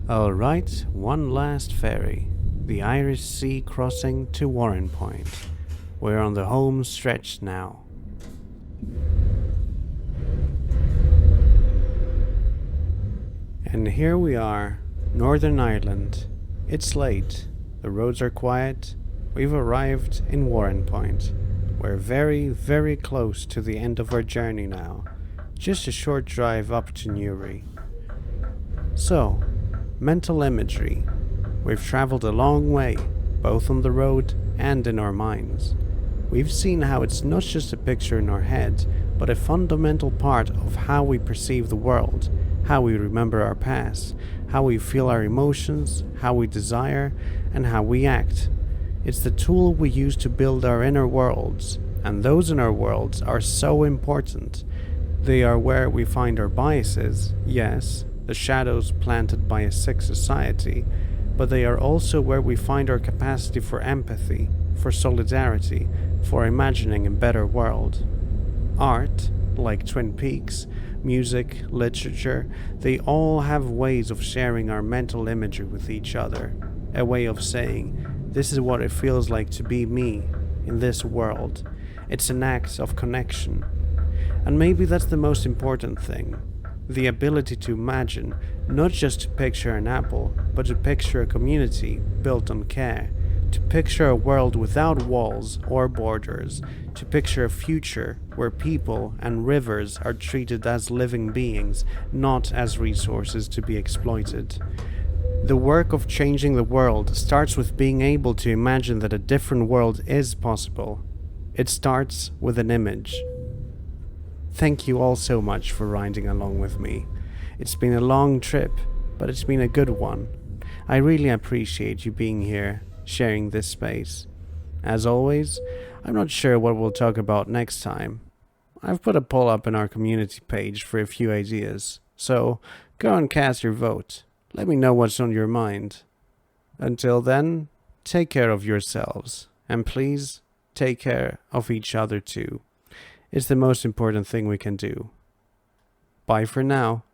Alright, one last ferry, the Irish Sea crossing to Warren Point. We're on the home stretch now. And here we are, Northern Ireland. It's late, the roads are quiet, we've arrived in Warren Point. We're very, very close to the end of our journey now, just a short drive up to Newry. So, mental imagery. We've traveled a long way, both on the road and in our minds. We've seen how it's not just a picture in our head, but a fundamental part of how we perceive the world, how we remember our past, how we feel our emotions, how we desire, and how we act. It's the tool we use to build our inner worlds, and those inner worlds are so important. They are where we find our biases, yes, the shadows planted by a sick society, but they are also where we find our capacity for empathy, for solidarity, for imagining a better world. Art, like Twin Peaks, music, literature, they all have ways of sharing our mental imagery with each other, a way of saying, this is what it feels like to be me in this world. It's an act of connection. And maybe that's the most important thing. The ability to imagine, not just to picture an apple, but to picture a community built on care, to picture a world without walls or borders, to picture a future where people and rivers are treated as living beings, not as resources to be exploited. The work of changing the world starts with being able to imagine that a different world is possible. It starts with an image. Thank you all so much for riding along with me. It's been a long trip, but it's been a good one. I really appreciate you being here, sharing this space. As always, I'm not sure what we'll talk about next time. I've put a poll up in our community page for a few ideas, so go and cast your vote. Let me know what's on your mind. Until then, take care of yourselves, and please take care of each other too. It's the most important thing we can do. Bye for now.